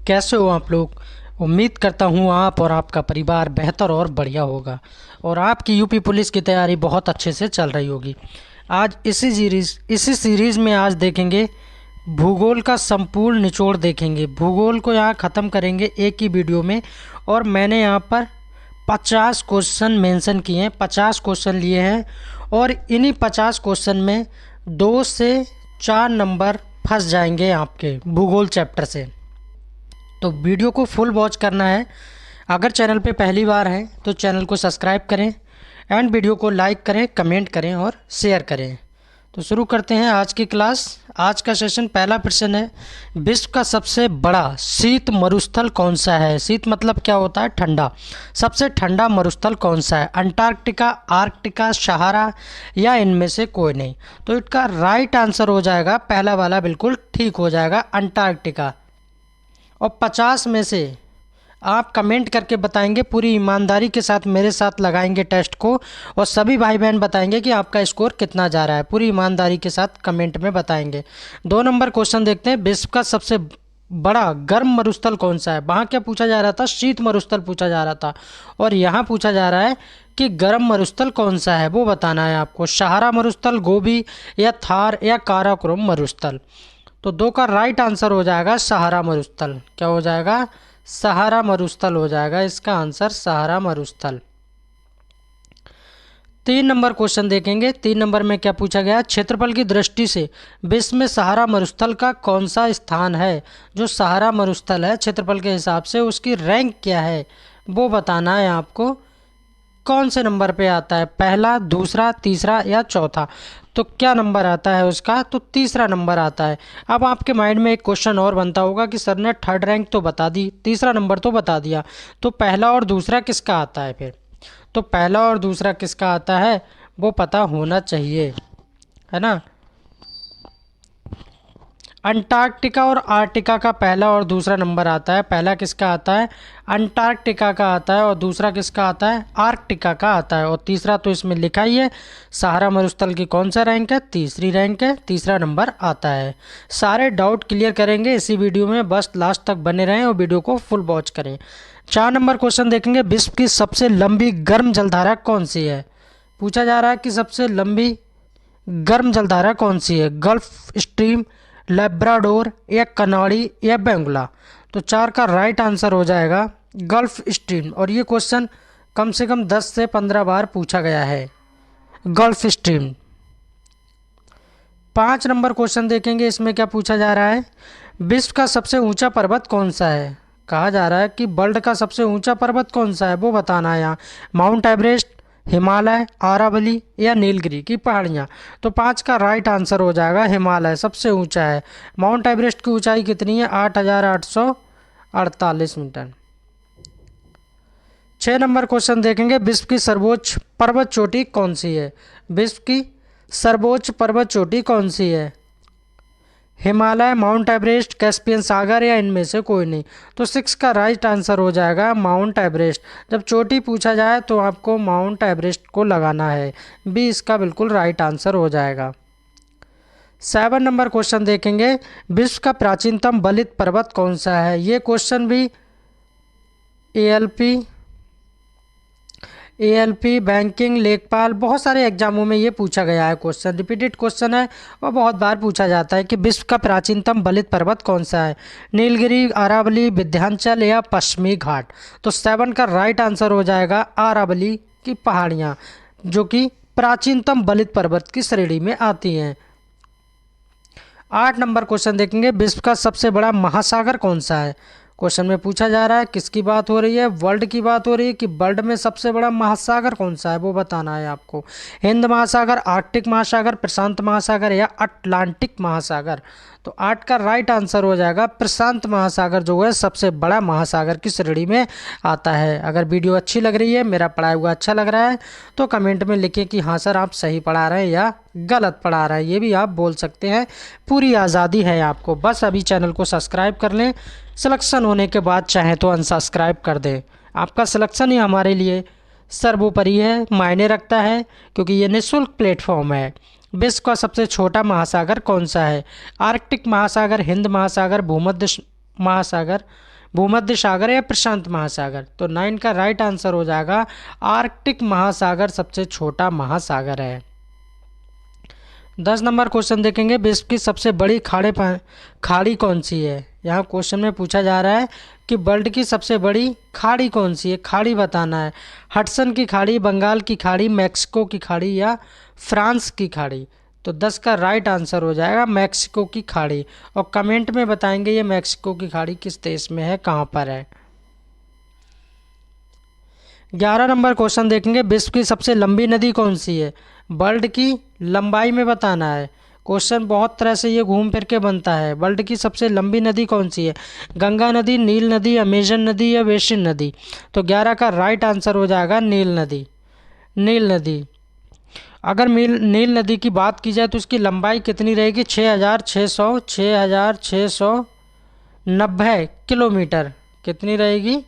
कैसे हो आप लोग। उम्मीद करता हूँ आप और आपका परिवार बेहतर और बढ़िया होगा और आपकी यूपी पुलिस की तैयारी बहुत अच्छे से चल रही होगी। आज इसी सीरीज़ में आज देखेंगे भूगोल का संपूर्ण निचोड़ देखेंगे। भूगोल को यहाँ ख़त्म करेंगे एक ही वीडियो में। और मैंने यहाँ पर 50 क्वेश्चन मेंशन किए हैं, 50 क्वेश्चन लिए हैं और इन्हीं 50 क्वेश्चन में 2 से 4 नंबर फंस जाएंगे आपके भूगोल चैप्टर से। तो वीडियो को फुल वॉच करना है। अगर चैनल पे पहली बार हैं तो चैनल को सब्सक्राइब करें एंड वीडियो को लाइक करें, कमेंट करें और शेयर करें। तो शुरू करते हैं आज की क्लास। आज का सेशन पहला प्रश्न है, विश्व का सबसे बड़ा शीत मरुस्थल कौन सा है। शीत मतलब क्या होता है, ठंडा। सबसे ठंडा मरुस्थल कौन सा है, अंटार्कटिका, आर्कटिका, सहारा या इनमें से कोई नहीं। तो इसका राइट आंसर हो जाएगा पहला वाला, बिल्कुल ठीक हो जाएगा, अंटार्कटिका। और 50 में से आप कमेंट करके बताएंगे, पूरी ईमानदारी के साथ मेरे साथ लगाएंगे टेस्ट को और सभी भाई बहन बताएंगे कि आपका स्कोर कितना जा रहा है। पूरी ईमानदारी के साथ कमेंट में बताएंगे। 2 नंबर क्वेश्चन देखते हैं, विश्व का सबसे बड़ा गर्म मरुस्थल कौन सा है। वहाँ क्या पूछा जा रहा था, शीत मरुस्थल पूछा जा रहा था और यहाँ पूछा जा रहा है कि गर्म मरुस्थल कौन सा है, वो बताना है आपको। सहारा मरुस्थल, गोबी या थार या काराकोरम मरुस्थल। तो 2 का राइट आंसर हो जाएगा सहारा मरुस्थल। क्या हो जाएगा, सहारा मरुस्थल हो जाएगा इसका आंसर, सहारा मरुस्थल। 3 नंबर क्वेश्चन देखेंगे। 3 नंबर में क्या पूछा गया, क्षेत्रफल की दृष्टि से विश्व में सहारा मरुस्थल का कौन सा स्थान है। जो सहारा मरुस्थल है क्षेत्रफल के हिसाब से उसकी रैंक क्या है वो बताना है आपको। कौन से नंबर पे आता है, पहला, दूसरा, तीसरा या चौथा। तो क्या नंबर आता है उसका, तो तीसरा नंबर आता है। अब आपके माइंड में एक क्वेश्चन और बनता होगा कि सर ने थर्ड रैंक तो बता दी, तीसरा नंबर तो बता दिया, तो पहला और दूसरा किसका आता है फिर। तो पहला और दूसरा किसका आता है वो पता होना चाहिए, है ना। अंटार्कटिका और आर्कटिका का पहला और दूसरा नंबर आता है। पहला किसका आता है, अंटार्कटिका का आता है और दूसरा किसका आता है, आर्कटिका का आता है। और तीसरा तो इसमें लिखा ही है, सहारा मरुस्थल की कौन सा रैंक है, तीसरी रैंक है, तीसरा नंबर आता है। सारे डाउट क्लियर करेंगे इसी वीडियो में, बस लास्ट तक बने रहें और वीडियो को फुल वॉच करें। 4 नंबर क्वेश्चन देखेंगे, विश्व की सबसे लंबी गर्म जलधारा कौन सी है। पूछा जा रहा है कि सबसे लंबी गर्म जलधारा कौन सी है, गल्फ स्ट्रीम, लेब्राडोर या कनाडी या बेंगुला। तो 4 का राइट आंसर हो जाएगा गल्फ स्ट्रीम। और ये क्वेश्चन कम से कम 10 से 15 बार पूछा गया है, गल्फ स्ट्रीम। 5 नंबर क्वेश्चन देखेंगे, इसमें क्या पूछा जा रहा है, विश्व का सबसे ऊंचा पर्वत कौन सा है। कहा जा रहा है कि वर्ल्ड का सबसे ऊंचा पर्वत कौन सा है वो बताना है यहाँ। माउंट एवरेस्ट, हिमालय, अरावली या नीलगिरी की पहाड़ियाँ। तो 5 का राइट आंसर हो जाएगा हिमालय, सबसे ऊंचा है। माउंट एवरेस्ट की ऊंचाई कितनी है, 8,848 मीटर। 6 नंबर क्वेश्चन देखेंगे, विश्व की सर्वोच्च पर्वत चोटी कौन सी है। विश्व की सर्वोच्च पर्वत चोटी कौन सी है, हिमालय, माउंट एवरेस्ट, कैस्पियन सागर या इनमें से कोई नहीं। तो 6 का राइट आंसर हो जाएगा माउंट एवरेस्ट। जब चोटी पूछा जाए तो आपको माउंट एवरेस्ट को लगाना है, बी इसका बिल्कुल राइट आंसर हो जाएगा। 7 नंबर क्वेश्चन देखेंगे, विश्व का प्राचीनतम बलित पर्वत कौन सा है। ये क्वेश्चन भी एएलपी बैंकिंग, लेखपाल, बहुत सारे एग्जामों में ये पूछा गया है क्वेश्चन, रिपीटेड क्वेश्चन है और बहुत बार पूछा जाता है कि विश्व का प्राचीनतम बलित पर्वत कौन सा है, नीलगिरी, अरावली, विंध्याचल या पश्चिमी घाट। तो 7 का राइट आंसर हो जाएगा अरावली की पहाड़ियाँ, जो कि प्राचीनतम बलित पर्वत की श्रेणी में आती हैं। 8 नंबर क्वेश्चन देखेंगे, विश्व का सबसे बड़ा महासागर कौन सा है। क्वेश्चन में पूछा जा रहा है किसकी बात हो रही है, वर्ल्ड की बात हो रही है कि वर्ल्ड में सबसे बड़ा महासागर कौन सा है वो बताना है आपको। हिंद महासागर, आर्कटिक महासागर, प्रशांत महासागर या अटलांटिक महासागर। तो 8 का राइट आंसर हो जाएगा प्रशांत महासागर, जो है सबसे बड़ा महासागर की श्रेणी में आता है। अगर वीडियो अच्छी लग रही है, मेरा पढ़ाया हुआ अच्छा लग रहा है तो कमेंट में लिखें कि हाँ सर आप सही पढ़ा रहे हैं या गलत पढ़ा रहे हैं, ये भी आप बोल सकते हैं, पूरी आज़ादी है आपको। बस अभी चैनल को सब्सक्राइब कर लें, सिलेक्शन होने के बाद चाहें तो अनसब्सक्राइब कर दें। आपका सिलेक्शन ही हमारे लिए सर्वोपरि है, मायने रखता है, क्योंकि ये निःशुल्क प्लेटफॉर्म है। विश्व का सबसे छोटा महासागर कौन सा है, आर्कटिक महासागर, हिंद महासागर, भूमध्य महासागर, भूमध्य सागर या प्रशांत महासागर। तो 9 का राइट आंसर हो जाएगा आर्कटिक महासागर सबसे छोटा महासागर है। 10 नंबर क्वेश्चन देखेंगे, विश्व की सबसे बड़ी खाड़ी कौन सी है। यहाँ क्वेश्चन में पूछा जा रहा है कि वर्ल्ड की सबसे बड़ी खाड़ी कौन सी है, खाड़ी बताना है। हडसन की खाड़ी, बंगाल की खाड़ी, मैक्सिको की खाड़ी या फ्रांस की खाड़ी। तो 10 का राइट आंसर हो जाएगा मैक्सिको की खाड़ी। और कमेंट में बताएंगे ये मैक्सिको की खाड़ी किस देश में है, कहाँ पर है। 11 नंबर क्वेश्चन देखेंगे, विश्व की सबसे लंबी नदी कौन सी है। वर्ल्ड की लंबाई में बताना है। क्वेश्चन बहुत तरह से ये घूम फिर के बनता है। वर्ल्ड की सबसे लंबी नदी कौन सी है, गंगा नदी, नील नदी, अमेजन नदी या वेस्टर्न नदी। तो 11 का राइट आंसर हो जाएगा नील नदी। नील नदी, अगर नील नदी की बात की जाए तो उसकी लंबाई कितनी रहेगी, 6,690 किलोमीटर। कितनी रहेगी,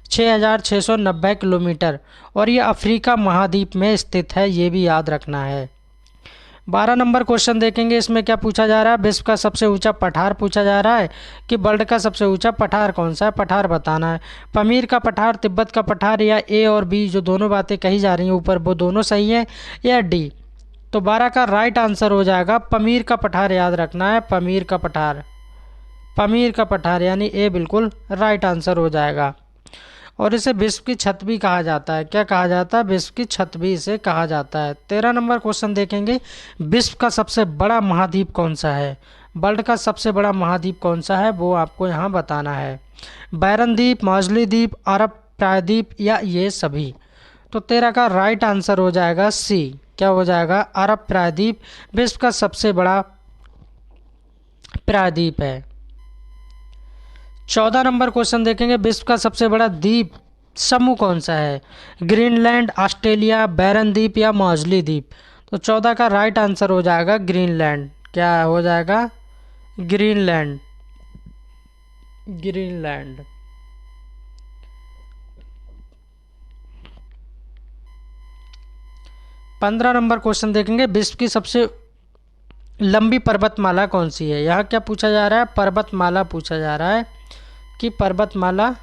6,690 किलोमीटर। और ये अफ्रीका महाद्वीप में स्थित है, ये भी याद रखना है। 12 नंबर क्वेश्चन देखेंगे, इसमें क्या पूछा जा रहा है, विश्व का सबसे ऊंचा पठार पूछा जा रहा है कि वर्ल्ड का सबसे ऊंचा पठार कौन सा है, पठार बताना है। पमीर का पठार, तिब्बत का पठार या ए और बी जो दोनों बातें कही जा रही हैं ऊपर वो दोनों सही है या डी। तो 12 का राइट आंसर हो जाएगा पमीर का पठार, याद रखना है पमीर का पठार। पमीर का पठार यानी ए बिल्कुल राइट आंसर हो जाएगा। और इसे विश्व की छत भी कहा जाता है। क्या कहा जाता है, विश्व की छत भी इसे कहा जाता है। 13 नंबर क्वेश्चन देखेंगे, विश्व का सबसे बड़ा महाद्वीप कौन सा है। वर्ल्ड का सबसे बड़ा महाद्वीप कौन सा है वो आपको यहाँ बताना है। बैरन द्वीप, मौजली द्वीप, अरब प्रायद्वीप या ये सभी। तो 13 का राइट आंसर हो जाएगा सी। क्या हो जाएगा, अरब प्रायद्वीप विश्व का सबसे बड़ा प्रायद्वीप है। 14 नंबर क्वेश्चन देखेंगे, विश्व का सबसे बड़ा द्वीप समूह कौन सा है। ग्रीनलैंड, ऑस्ट्रेलिया, बैरन द्वीप या मौजली द्वीप। तो 14 का राइट आंसर हो जाएगा ग्रीनलैंड। क्या हो जाएगा, ग्रीनलैंड। ग्रीनलैंड। 15 नंबर क्वेश्चन देखेंगे, विश्व की सबसे लंबी पर्वतमाला कौन सी है। यहाँ क्या पूछा जा रहा है, पर्वतमाला पूछा जा रहा है कि पर्वतमाला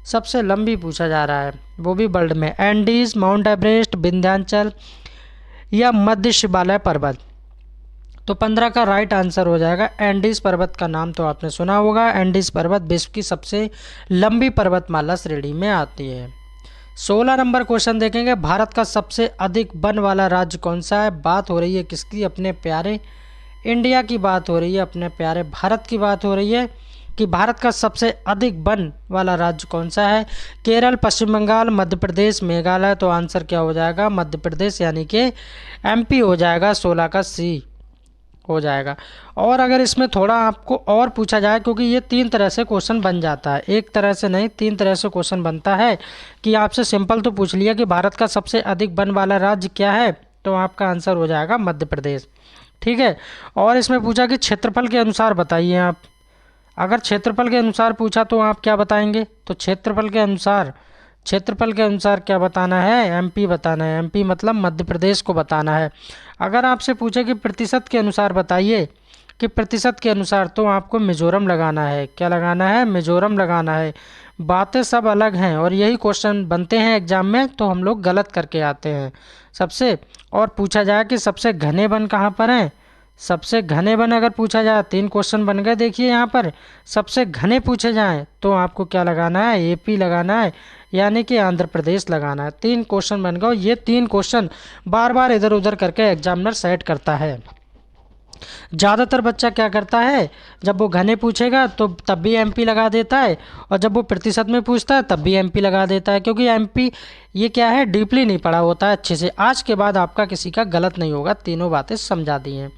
सबसे लंबी पूछा जा रहा है, वो भी वर्ल्ड में। एंडीज, माउंट एवरेस्ट, विंध्याचल या मध्य शिवालय पर्वत। तो 15 का राइट आंसर हो जाएगा एंडीज पर्वत। का नाम तो आपने सुना होगा। एंडीज पर्वत विश्व की सबसे लंबी पर्वतमाला श्रेणी में आती है। 16 नंबर क्वेश्चन देखेंगे, भारत का सबसे अधिक वन वाला राज्य कौन सा है। बात हो रही है किसकी, अपने प्यारे इंडिया की बात हो रही है, अपने प्यारे भारत की बात हो रही है कि भारत का सबसे अधिक वन वाला राज्य कौन सा है। केरल, पश्चिम बंगाल, मध्य प्रदेश, मेघालय। तो आंसर क्या हो जाएगा, मध्य प्रदेश यानी कि एमपी हो जाएगा। 16 का सी हो जाएगा। और अगर इसमें थोड़ा आपको और पूछा जाए, क्योंकि ये 3 तरह से क्वेश्चन बन जाता है, एक तरह से नहीं 3 तरह से क्वेश्चन बनता है कि आपसे सिंपल तो पूछ लिया कि भारत का सबसे अधिक वन वाला राज्य क्या है, तो आपका आंसर हो जाएगा मध्य प्रदेश। ठीक है। और इसमें पूछा कि क्षेत्रफल के अनुसार बताइए आप। अगर क्षेत्रफल के अनुसार पूछा तो आप क्या बताएंगे, तो क्षेत्रफल के अनुसार क्या बताना है, एमपी बताना है। एमपी मतलब मध्य प्रदेश को बताना है। अगर आपसे पूछे कि प्रतिशत के अनुसार बताइए, कि प्रतिशत के अनुसार, तो आपको मिजोरम लगाना है। क्या लगाना है, मिजोरम लगाना है। बातें सब अलग हैं और यही क्वेश्चन बनते हैं एग्जाम में, तो हम लोग गलत करके आते हैं सबसे। और पूछा जाए कि सबसे घने वन कहाँ पर हैं, सबसे घने वन अगर पूछा जाए, 3 क्वेश्चन बन गए। देखिए यहाँ पर सबसे घने पूछे जाएं तो आपको क्या लगाना है, एपी लगाना है, यानी कि आंध्र प्रदेश लगाना है। 3 क्वेश्चन बन गए। ये 3 क्वेश्चन बार बार इधर उधर करके एग्जामिनर सेट करता है। ज़्यादातर बच्चा क्या करता है, जब वो घने पूछेगा तो तब भी एमपी लगा देता है, और जब वो प्रतिशत में पूछता है तब भी एमपी लगा देता है, क्योंकि एमपी ये क्या है, डीपली नहीं पढ़ा होता है अच्छे से। आज के बाद आपका किसी का गलत नहीं होगा, तीनों बातें समझा दी हैं।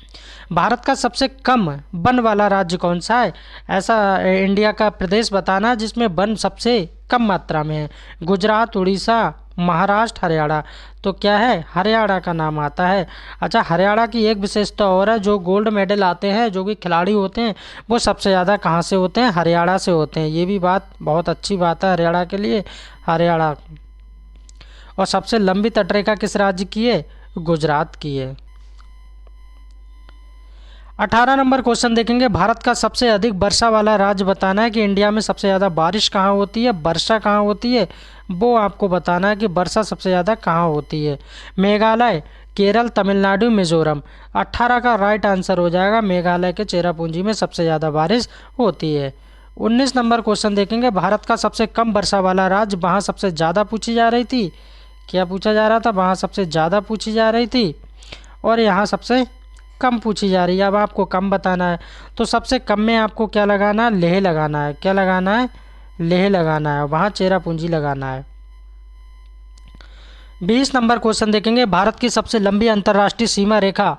भारत का सबसे कम वन वाला राज्य कौन सा है, ऐसा इंडिया का प्रदेश बताना जिसमें वन सबसे कम मात्रा में है। गुजरात, उड़ीसा, महाराष्ट्र, हरियाणा। तो क्या है, हरियाणा का नाम आता है। अच्छा, हरियाणा की एक विशेषता और है, जो गोल्ड मेडल आते हैं, जो भी खिलाड़ी होते हैं, वो सबसे ज़्यादा कहाँ से होते हैं, हरियाणा से होते हैं। ये भी बात बहुत अच्छी बात है हरियाणा के लिए, हरियाणा। और सबसे लंबी तटरेखा किस राज्य की है, गुजरात की है। 18 नंबर क्वेश्चन देखेंगे, भारत का सबसे अधिक वर्षा वाला राज्य बताना है कि इंडिया में सबसे ज़्यादा बारिश कहाँ होती है, वर्षा कहाँ होती है, वो आपको बताना है कि वर्षा सबसे ज़्यादा कहाँ होती है। मेघालय, केरल, तमिलनाडु, मिजोरम। 18 का राइट आंसर हो जाएगा मेघालय के चेरापूंजी में सबसे ज़्यादा बारिश होती है। 19 नंबर क्वेश्चन देखेंगे, भारत का सबसे कम वर्षा वाला राज्य, वहाँ सबसे ज़्यादा पूछी जा रही थी, क्या पूछा जा रहा था, वहाँ सबसे ज़्यादा पूछी जा रही थी और यहाँ सबसे कम पूछी जा रही है। अब आपको कम बताना है तो सबसे कम में आपको क्या लगाना है, लेह लगाना है। क्या लगाना है, लेह लगाना है, वहाँ चेरापूंजी लगाना है। 20 नंबर क्वेश्चन देखेंगे, भारत की सबसे लंबी अंतर्राष्ट्रीय सीमा रेखा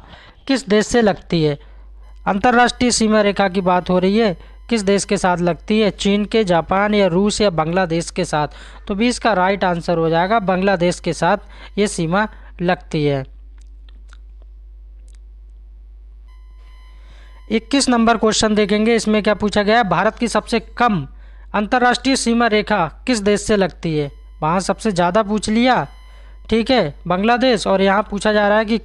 किस देश से लगती है। अंतर्राष्ट्रीय सीमा रेखा की बात हो रही है, किस देश के साथ लगती है, चीन के, जापान या रूस या बांग्लादेश के साथ। तो 20 का राइट आंसर हो जाएगा बांग्लादेश के साथ ये सीमा लगती है। 21 नंबर क्वेश्चन देखेंगे, इसमें क्या पूछा गया है, भारत की सबसे कम अंतर्राष्ट्रीय सीमा रेखा किस देश से लगती है। वहाँ सबसे ज़्यादा पूछ लिया, ठीक है, बांग्लादेश, और यहाँ पूछा जा रहा है कि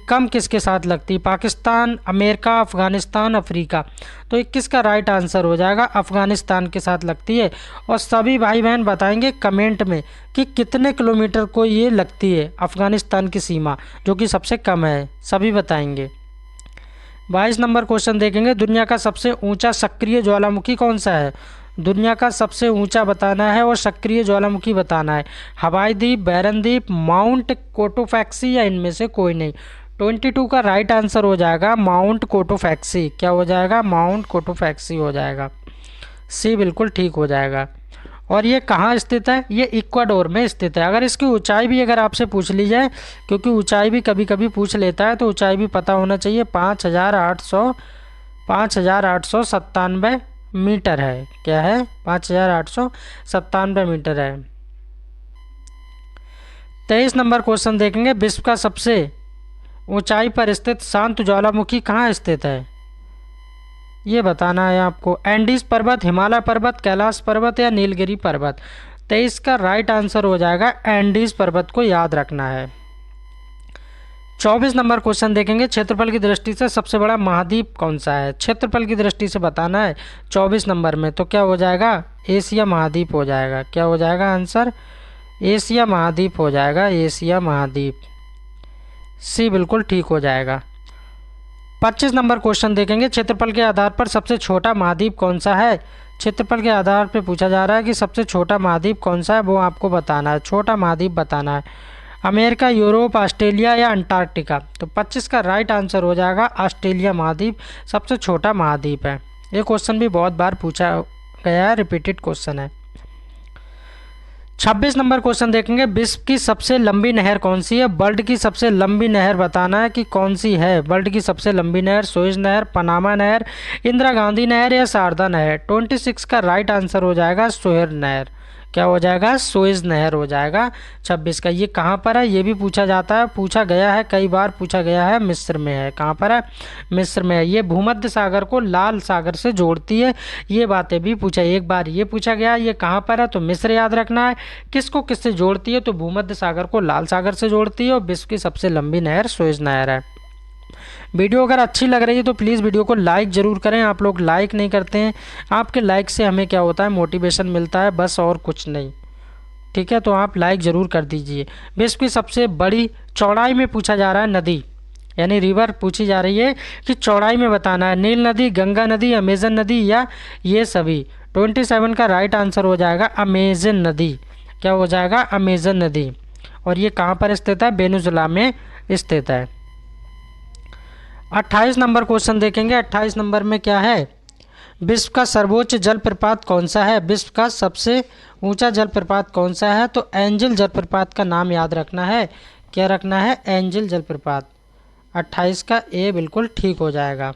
कम किसके साथ लगती है, पाकिस्तान, अमेरिका, अफ़गानिस्तान, अफ्रीका। तो 21 का राइट आंसर हो जाएगा अफ़गानिस्तान के साथ लगती है। और सभी भाई बहन बताएंगे कमेंट में कि कितने किलोमीटर को ये लगती है अफ़गानिस्तान की सीमा, जो कि सबसे कम है, सभी बताएंगे। 22 नंबर क्वेश्चन देखेंगे, दुनिया का सबसे ऊंचा सक्रिय ज्वालामुखी कौन सा है। दुनिया का सबसे ऊंचा बताना है और सक्रिय ज्वालामुखी बताना है। हवाई द्वीप, बैरन द्वीप, माउंट कोटोफैक्सी या इनमें से कोई नहीं। 22 का राइट आंसर हो जाएगा माउंट कोटोफैक्सी। क्या हो जाएगा, माउंट कोटोफैक्सी हो जाएगा, सी बिल्कुल ठीक हो जाएगा। और ये कहाँ स्थित है, ये इक्वाडोर में स्थित है। अगर इसकी ऊंचाई भी अगर आपसे पूछ ली जाए, क्योंकि ऊंचाई भी कभी कभी पूछ लेता है, तो ऊंचाई भी पता होना चाहिए। 5,897 मीटर है। क्या है, 5,897 मीटर है। 23 नंबर क्वेश्चन देखेंगे, विश्व का सबसे ऊंचाई पर स्थित शांत ज्वालामुखी कहाँ स्थित है, ये बताना है आपको। एंडीज पर्वत, हिमालय पर्वत, कैलाश पर्वत या नीलगिरी पर्वत। 23 का राइट आंसर हो जाएगा एंडीज पर्वत को याद रखना है। 24 नंबर क्वेश्चन देखेंगे, क्षेत्रफल की दृष्टि से सबसे बड़ा महाद्वीप कौन सा है। क्षेत्रफल की दृष्टि से बताना है 24 नंबर में, तो क्या हो जाएगा, एशिया महाद्वीप हो जाएगा। क्या हो जाएगा आंसर, एशिया महाद्वीप हो जाएगा, एशिया महाद्वीप, सी बिल्कुल ठीक हो जाएगा। 25 नंबर क्वेश्चन देखेंगे, क्षेत्रफल के आधार पर सबसे छोटा महाद्वीप कौन सा है। क्षेत्रफल के आधार पर पूछा जा रहा है कि सबसे छोटा महाद्वीप कौन सा है, वो आपको बताना है, छोटा महाद्वीप बताना है। अमेरिका, यूरोप, ऑस्ट्रेलिया या अंटार्कटिका। तो 25 का राइट आंसर हो जाएगा ऑस्ट्रेलिया महाद्वीप सबसे छोटा महाद्वीप है। ये क्वेश्चन भी बहुत बार पूछा गया है, रिपीटेड क्वेश्चन है। 26 नंबर क्वेश्चन देखेंगे, विश्व की सबसे लंबी नहर कौन सी है। वर्ल्ड की सबसे लंबी नहर बताना है कि कौन सी है। वर्ल्ड की सबसे लंबी नहर, सुएज नहर, पनामा नहर, इंदिरा गांधी नहर या शारदा नहर। 26 का राइट आंसर हो जाएगा सुएज नहर। क्या हो जाएगा, सुएज नहर हो जाएगा 26 का। ये कहाँ पर है, ये भी पूछा जाता है, पूछा गया है, कई बार पूछा गया है, मिस्र में है। कहाँ पर है, मिस्र में है। ये भूमध्य सागर को लाल सागर से जोड़ती है, ये बातें भी पूछा, एक बार ये पूछा गया ये कहाँ पर है, तो मिस्र याद रखना है। किसको किससे जोड़ती है, तो भूमध्य सागर को लाल सागर से जोड़ती है और विश्व की सबसे लंबी नहर सुएज नहर है। वीडियो अगर अच्छी लग रही है तो प्लीज़ वीडियो को लाइक ज़रूर करें। आप लोग लाइक नहीं करते हैं, आपके लाइक से हमें क्या होता है, मोटिवेशन मिलता है, बस और कुछ नहीं, ठीक है। तो आप लाइक ज़रूर कर दीजिए। विश्व की सबसे बड़ी चौड़ाई में पूछा जा रहा है नदी, यानी रिवर पूछी जा रही है कि चौड़ाई में बताना है। नील नदी, गंगा नदी, अमेजन नदी या ये सभी। 27 का राइट आंसर हो जाएगा अमेजन नदी। क्या हो जाएगा, अमेजन नदी। और ये कहाँ पर स्थित है, वेनेजुएला में स्थित है। 28 नंबर क्वेश्चन देखेंगे। 28 नंबर में क्या है, विश्व का सर्वोच्च जलप्रपात कौन सा है। विश्व का सबसे ऊंचा जलप्रपात कौन सा है, तो एंजल जलप्रपात का नाम याद रखना है। क्या रखना है, एंजल जलप्रपात। 28 का ए बिल्कुल ठीक हो जाएगा।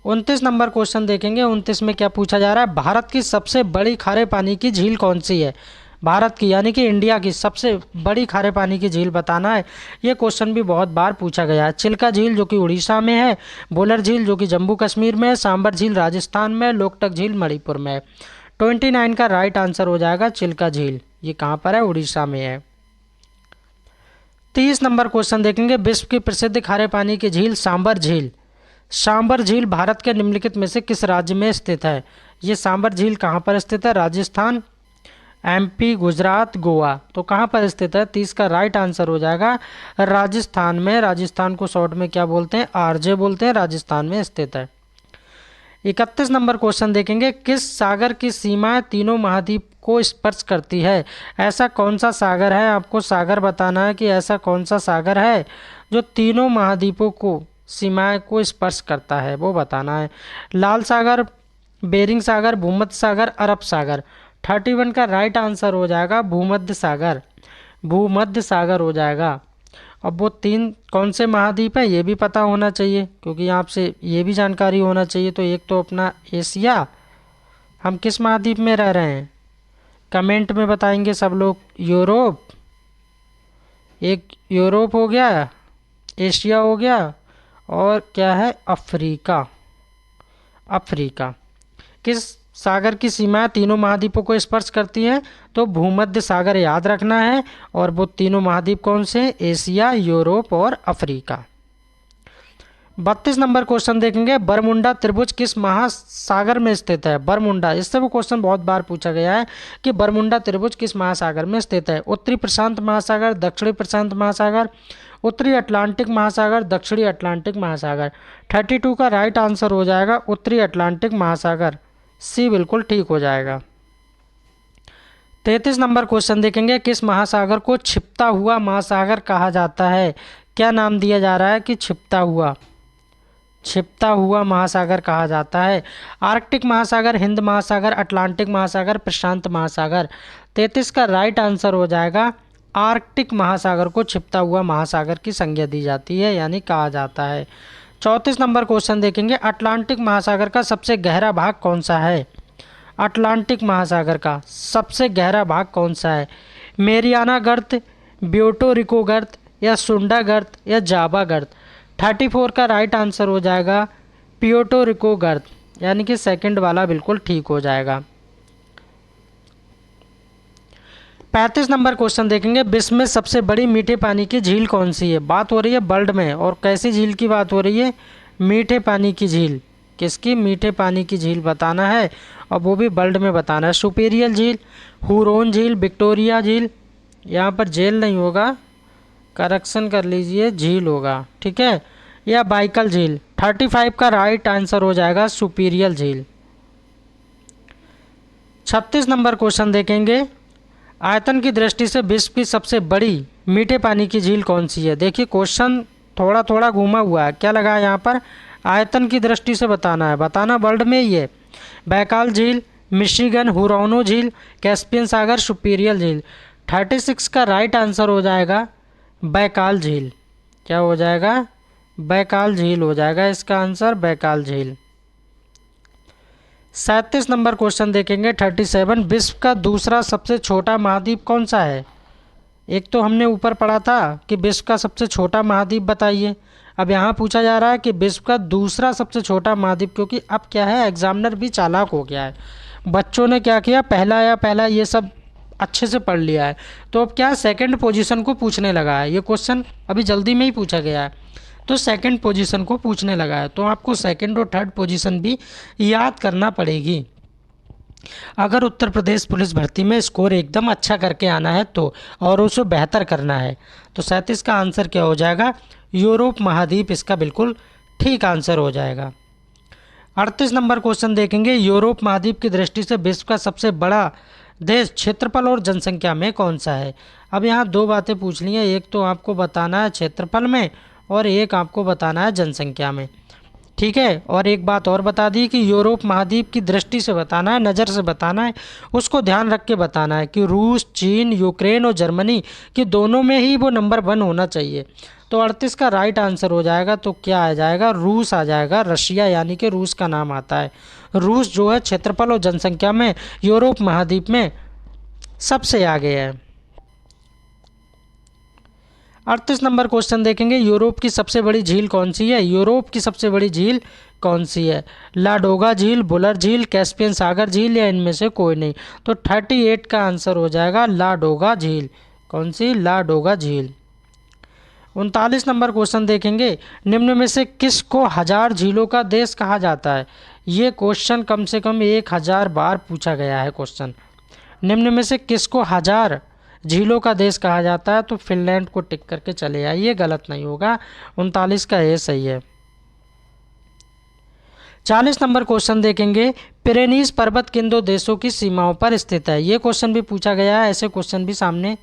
29 नंबर क्वेश्चन देखेंगे। 29 में क्या पूछा जा रहा है, भारत की सबसे बड़ी खारे पानी की झील कौन सी है। भारत की यानी कि इंडिया की सबसे बड़ी खारे पानी की झील बताना है। ये क्वेश्चन भी बहुत बार पूछा गया है। चिल्का झील जो कि उड़ीसा में है, बोलर झील जो कि जम्मू कश्मीर में है, सांबर झील राजस्थान में, लोकटक झील मणिपुर में है। 29 का राइट आंसर हो जाएगा चिल्का झील। ये कहाँ पर है, उड़ीसा में है। 30 नंबर क्वेश्चन देखेंगे, विश्व की प्रसिद्ध खारे पानी की झील सांबर झील। सांबर झील भारत के निम्नलिखित में से किस राज्य में स्थित है? ये सांबर झील कहाँ पर स्थित है? राजस्थान, एमपी, गुजरात, गोवा। तो कहाँ पर स्थित है? 30 का राइट आंसर हो जाएगा राजस्थान में। राजस्थान को शॉर्ट में क्या बोलते हैं? आरजे बोलते हैं। राजस्थान में स्थित है। 31 नंबर क्वेश्चन देखेंगे, किस सागर की सीमा तीनों महाद्वीप को स्पर्श करती है? ऐसा कौन सा सागर है? आपको सागर बताना है कि ऐसा कौन सा सागर है जो तीनों महाद्वीपों को सीमाएं को स्पर्श करता है, वो बताना है। लाल सागर, बेरिंग सागर, भूमध्य सागर, अरब सागर। 31 का राइट आंसर हो जाएगा भूमध्य सागर। भूमध्य सागर हो जाएगा। अब वो तीन कौन से महाद्वीप है ये भी पता होना चाहिए, क्योंकि आपसे ये भी जानकारी होना चाहिए। तो एक तो अपना एशिया, हम किस महाद्वीप में रह रहे हैं कमेंट में बताएंगे सब लोग। यूरोप, एक यूरोप हो गया, एशिया हो गया, और क्या है? अफ्रीका। अफ्रीका। किस सागर की सीमाएं तीनों महाद्वीपों को स्पर्श करती हैं? तो भूमध्य सागर याद रखना है। और वो तीनों महाद्वीप कौन से? एशिया, यूरोप और अफ्रीका। 32 नंबर क्वेश्चन देखेंगे, बरमुंडा त्रिभुज किस महासागर में स्थित है? बरमुंडा, इससे वो क्वेश्चन बहुत बार पूछा गया है कि बरमुंडा त्रिभुज किस महासागर में स्थित है? उत्तरी प्रशांत महासागर, दक्षिणी प्रशांत महासागर, उत्तरी अटलांटिक महासागर, दक्षिणी अटलांटिक महासागर। 32 का राइट आंसर हो जाएगा उत्तरी अटलांटिक महासागर। सी बिल्कुल ठीक हो जाएगा। 33 नंबर क्वेश्चन देखेंगे, किस महासागर को छिपता हुआ महासागर कहा जाता है? क्या नाम दिया जा रहा है कि छिपता हुआ महासागर कहा जाता है? आर्कटिक महासागर, हिंद महासागर, अटलांटिक महासागर, प्रशांत महासागर। 33 का राइट आंसर हो जाएगा आर्कटिक महासागर को छिपता हुआ महासागर की संज्ञा दी जाती है, यानी कहा जाता है। 34 नंबर क्वेश्चन देखेंगे, अटलांटिक महासागर का सबसे गहरा भाग कौन सा है? अटलांटिक महासागर का सबसे गहरा भाग कौन सा है? मेरियाना गर्त, ब्यूटो रिको गर्त, या सुंडा गर्त, या जावा गर्त। 34 का राइट आंसर हो जाएगा प्यूर्टो रिको गर्त, यानी कि सेकंड वाला बिल्कुल ठीक हो जाएगा। 35 नंबर क्वेश्चन देखेंगे, विश्व में सबसे बड़ी मीठे पानी की झील कौन सी है? बात हो रही है वर्ल्ड में, और कैसी झील की बात हो रही है? मीठे पानी की झील। किसकी? मीठे पानी की झील बताना है, और वो भी वर्ल्ड में बताना है। सुपीरियर झील, हुरोन झील, विक्टोरिया झील, यहाँ पर झील नहीं होगा, करेक्शन कर लीजिए, झील होगा, ठीक है, या बाइकल झील। 35 का राइट आंसर हो जाएगा सुपीरियर झील। 36 नंबर क्वेश्चन देखेंगे, आयतन की दृष्टि से विश्व की सबसे बड़ी मीठे पानी की झील कौन सी है? देखिए क्वेश्चन थोड़ा थोड़ा घूमा हुआ है, क्या लगा है यहाँ पर? आयतन की दृष्टि से बताना है, बताना वर्ल्ड में ही है। बैकाल झील, मिशिगन, हुरोनो झील, कैस्पियन सागर, सुपीरियर झील। 36 का राइट आंसर हो जाएगा बैकाल झील। क्या हो जाएगा? बैकाल झील हो जाएगा इसका आंसर, बैकाल झील। 37 नंबर क्वेश्चन देखेंगे, 37, विश्व का दूसरा सबसे छोटा महाद्वीप कौन सा है? एक तो हमने ऊपर पढ़ा था कि विश्व का सबसे छोटा महाद्वीप बताइए, अब यहाँ पूछा जा रहा है कि विश्व का दूसरा सबसे छोटा महाद्वीप, क्योंकि अब क्या है, एग्जामिनर भी चालाक हो गया है। बच्चों ने क्या किया, पहला ये सब अच्छे से पढ़ लिया है, तो अब क्या सेकंड पोजीशन को पूछने लगा है। ये क्वेश्चन अभी जल्दी में ही पूछा गया है, तो सेकंड पोजीशन को पूछने लगा है, तो आपको सेकंड और थर्ड पोजीशन भी याद करना पड़ेगी अगर उत्तर प्रदेश पुलिस भर्ती में स्कोर एकदम अच्छा करके आना है तो, और उसे बेहतर करना है। तो 37 का आंसर क्या हो जाएगा? यूरोप महाद्वीप इसका बिल्कुल ठीक आंसर हो जाएगा। 38 नंबर क्वेश्चन देखेंगे, यूरोप महाद्वीप की दृष्टि से विश्व का सबसे बड़ा देश क्षेत्रफल और जनसंख्या में कौन सा है? अब यहाँ दो बातें पूछ ली हैं, एक तो आपको बताना है क्षेत्रफल में, और एक आपको बताना है जनसंख्या में, ठीक है। और एक बात और बता दी कि यूरोप महाद्वीप की दृष्टि से बताना है, नज़र से बताना है, उसको ध्यान रख के बताना है कि रूस, चीन, यूक्रेन और जर्मनी कि दोनों में ही वो नंबर 1 होना चाहिए। तो 38 का राइट आंसर हो जाएगा, तो क्या आ जाएगा? रूस आ जाएगा, रशिया, यानी कि रूस का नाम आता है। रूस जो है क्षेत्रफल और जनसंख्या में यूरोप महाद्वीप में सबसे आगे है। 38 नंबर क्वेश्चन देखेंगे, यूरोप की सबसे बड़ी झील कौन सी है? यूरोप की सबसे बड़ी झील कौन सी है? लाडोगा झील, बुलर झील, कैस्पियन सागर झील, या इनमें से कोई नहीं? तो 38 का आंसर हो जाएगा लाडोगा झील। कौन सी? लाडोगा झील। 39 नंबर क्वेश्चन देखेंगे, निम्न में से किसको 1000 झीलों का देश कहा जाता है। ये क्वेश्चन कम से कम 1000 बार पूछा गया है क्वेश्चन। निम्न में से किसको 1000 झीलों का देश कहा जाता है, तो फिनलैंड को टिक करके चले आइए, गलत नहीं होगा, 39 का ए सही है। 40 नंबर क्वेश्चन देखेंगे, पिरेनीज पर्वत किन दो देशों की सीमाओं पर स्थित है। ये क्वेश्चन भी पूछा गया है, ऐसे क्वेश्चन भी सामने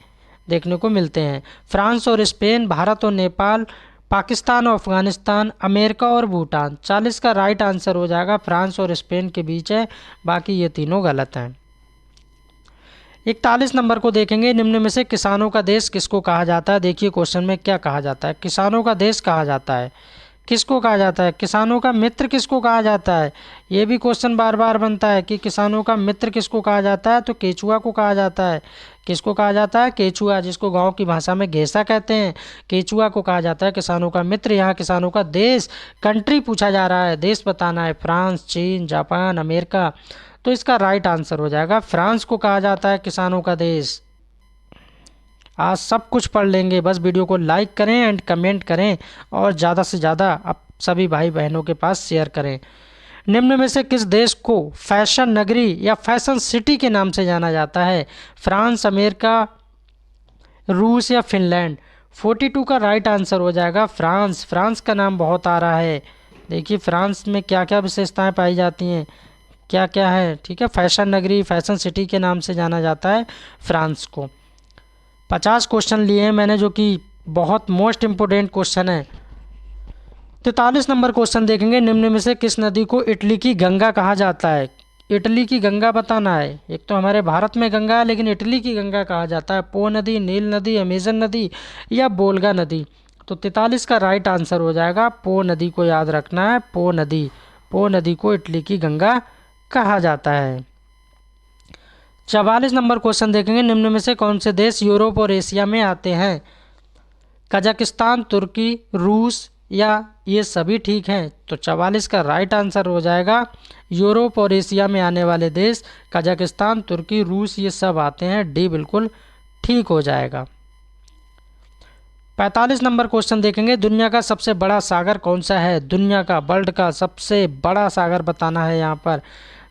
देखने को मिलते हैं। फ्रांस और स्पेन, भारत और नेपाल, पाकिस्तान और अफगानिस्तान, अमेरिका और भूटान। 40 का राइट आंसर हो जाएगा फ्रांस और स्पेन के बीच है, बाकी ये तीनों गलत हैं। 41 नंबर को देखेंगे, निम्न में से किसानों का देश किसको कहा जाता है। देखिए क्वेश्चन में क्या कहा जाता है, किसानों का देश कहा जाता है, किसको कहा जाता है, किसानों का मित्र किसको कहा जाता है। ये भी क्वेश्चन बार बार बनता है कि किसानों का मित्र किसको कहा जाता है, तो केचुआ को कहा जाता है। किसको कहा जाता है, केचुआ, जिसको गांव की भाषा में घेसा कहते हैं, केचुआ को कहा जाता है किसानों का मित्र। यहाँ किसानों का देश, कंट्री पूछा जा रहा है, देश बताना है, फ्रांस, चीन, जापान, अमेरिका, तो इसका राइट आंसर हो जाएगा फ्रांस को कहा जाता है किसानों का देश। आज सब कुछ पढ़ लेंगे, बस वीडियो को लाइक करें एंड कमेंट करें और ज़्यादा से ज़्यादा आप सभी भाई बहनों के पास शेयर करें। निम्न में से किस देश को फैशन नगरी या फैशन सिटी के नाम से जाना जाता है। फ्रांस, अमेरिका, रूस या फिनलैंड। 42 का राइट आंसर हो जाएगा फ्रांस। फ्रांस का नाम बहुत आ रहा है। देखिए फ्रांस में क्या क्या विशेषताएं पाई जाती हैं, क्या क्या है, ठीक है। फैशन नगरी, फैशन सिटी के नाम से जाना जाता है फ्रांस को। 50 क्वेश्चन लिए हैं मैंने, जो कि बहुत मोस्ट इम्पोर्टेंट क्वेश्चन है। 43 नंबर क्वेश्चन देखेंगे, निम्न में से किस नदी को इटली की गंगा कहा जाता है। इटली की गंगा बताना है। एक तो हमारे भारत में गंगा है, लेकिन इटली की गंगा कहा जाता है पो नदी, नील नदी, अमेजन नदी या बोल्गा नदी। तो 43 का राइट आंसर हो जाएगा पो नदी को याद रखना है, पो नदी। पो नदी को इटली की गंगा कहा जाता है। 44 नंबर क्वेश्चन देखेंगे, निम्न में से कौन से देश यूरोप और एशिया में आते हैं। कजाकिस्तान, तुर्की, रूस या ये सभी ठीक हैं। तो 44 का राइट आंसर हो जाएगा यूरोप और एशिया में आने वाले देश कजाकिस्तान, तुर्की, रूस, ये सब आते हैं, डी बिल्कुल ठीक हो जाएगा। 45 नंबर क्वेश्चन देखेंगे, दुनिया का सबसे बड़ा सागर कौन सा है। दुनिया का, वर्ल्ड का सबसे बड़ा सागर बताना है यहाँ पर।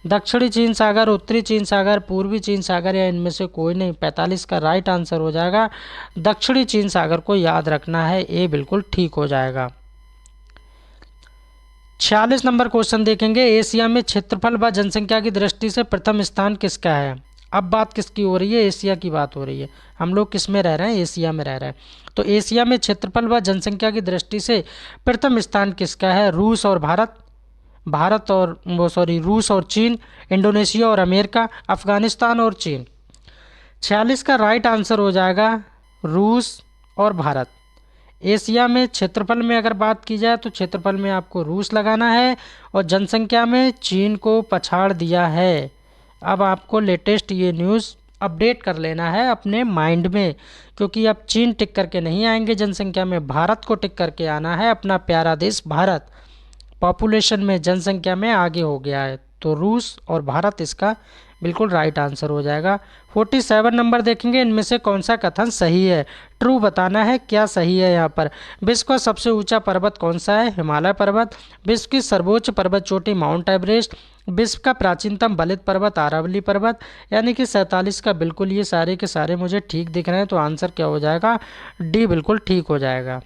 दक्षिणी चीन सागर, उत्तरी चीन सागर, पूर्वी चीन सागर या इनमें से कोई नहीं। 45 का राइट आंसर हो जाएगा दक्षिणी चीन सागर को याद रखना है, ए बिल्कुल ठीक हो जाएगा। 46 नंबर क्वेश्चन देखेंगे, एशिया में क्षेत्रफल व जनसंख्या की दृष्टि से प्रथम स्थान किसका है। अब बात किसकी हो रही है, एशिया की बात हो रही है। हम लोग किस में रह रहे हैं, एशिया में रह रहे हैं। तो एशिया में क्षेत्रफल व जनसंख्या की दृष्टि से प्रथम स्थान किसका है। रूस और रूस और चीन, इंडोनेशिया और अमेरिका, अफगानिस्तान और चीन। 46 का राइट आंसर हो जाएगा रूस और भारत। एशिया में क्षेत्रफल में अगर बात की जाए तो क्षेत्रफल में आपको रूस लगाना है और जनसंख्या में चीन को पछाड़ दिया है। अब आपको लेटेस्ट ये न्यूज़ अपडेट कर लेना है अपने माइंड में, क्योंकि अब चीन टिक करके नहीं आएंगे जनसंख्या में, भारत को टिक करके आना है। अपना प्यारा देश भारत पॉपुलेशन में, जनसंख्या में आगे हो गया है, तो रूस और भारत इसका बिल्कुल राइट आंसर हो जाएगा। 47 नंबर देखेंगे, इनमें से कौन सा कथन सही है। ट्रू बताना है, क्या सही है यहाँ पर। विश्व का सबसे ऊंचा पर्वत कौन सा है, हिमालय पर्वत। विश्व की सर्वोच्च पर्वत चोटी माउंट एवरेस्ट। विश्व का प्राचीनतम बलित पर्वत आरावली पर्वत। यानी कि 47 का बिल्कुल ये सारे के सारे मुझे ठीक दिख रहे हैं, तो आंसर क्या हो जाएगा, डी बिल्कुल ठीक हो जाएगा।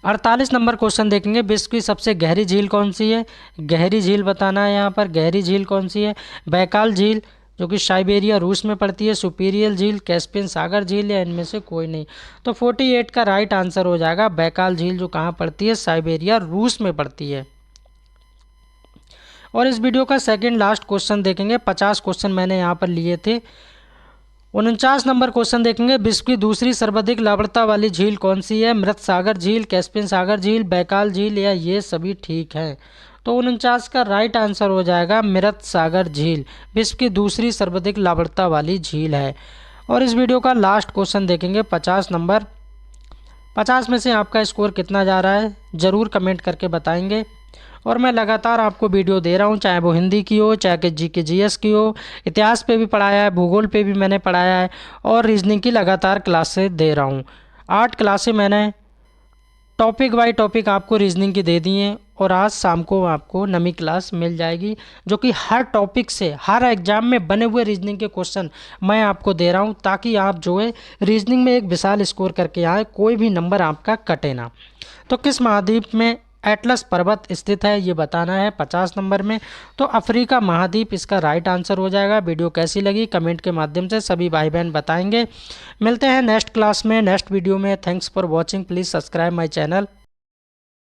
48 नंबर क्वेश्चन देखेंगे, विश्व की सबसे गहरी झील कौन सी है। गहरी झील बताना है यहाँ पर, गहरी झील कौन सी है। बैकाल झील जो कि साइबेरिया रूस में पड़ती है, सुपीरियल झील, कैस्पियन सागर झील या इनमें से कोई नहीं। तो 48 का राइट आंसर हो जाएगा बैकाल झील, जो कहाँ पड़ती है, साइबेरिया रूस में पड़ती है। और इस वीडियो का सेकंड लास्ट क्वेश्चन देखेंगे। 50 क्वेश्चन मैंने यहाँ पर लिए थे। 49 नंबर क्वेश्चन देखेंगे, विश्व की दूसरी सर्वाधिक लवणता वाली झील कौन सी है। मृत सागर झील, कैस्पियन सागर झील, बैकाल झील या ये सभी ठीक हैं। तो 49 का राइट आंसर हो जाएगा मृत सागर झील, विश्व की दूसरी सर्वाधिक लवणता वाली झील है। और इस वीडियो का लास्ट क्वेश्चन देखेंगे 50 नंबर। 50 में से आपका स्कोर कितना जा रहा है ज़रूर कमेंट करके बताएंगे। और मैं लगातार आपको वीडियो दे रहा हूँ, चाहे वो हिंदी की हो, चाहे कि जीके जीएस की हो, इतिहास पे भी पढ़ाया है, भूगोल पे भी मैंने पढ़ाया है और रीजनिंग की लगातार क्लासेस दे रहा हूँ। 8 क्लासें मैंने टॉपिक बाय टॉपिक आपको रीजनिंग की दे दी हैं और आज शाम को आपको नवी क्लास मिल जाएगी जो कि हर टॉपिक से हर एग्जाम में बने हुए रीजनिंग के क्वेश्चन मैं आपको दे रहा हूं ताकि आप जो है रीजनिंग में एक विशाल स्कोर करके आए, कोई भी नंबर आपका कटे ना। तो किस महाद्वीप में एटलस पर्वत स्थित है ये बताना है 50 नंबर में। तो अफ्रीका महाद्वीप इसका राइट आंसर हो जाएगा। वीडियो कैसी लगी कमेंट के माध्यम से सभी भाई बहन बताएंगे। मिलते हैं नेक्स्ट क्लास में, नेक्स्ट वीडियो में। Thanks for watching, please subscribe my channel.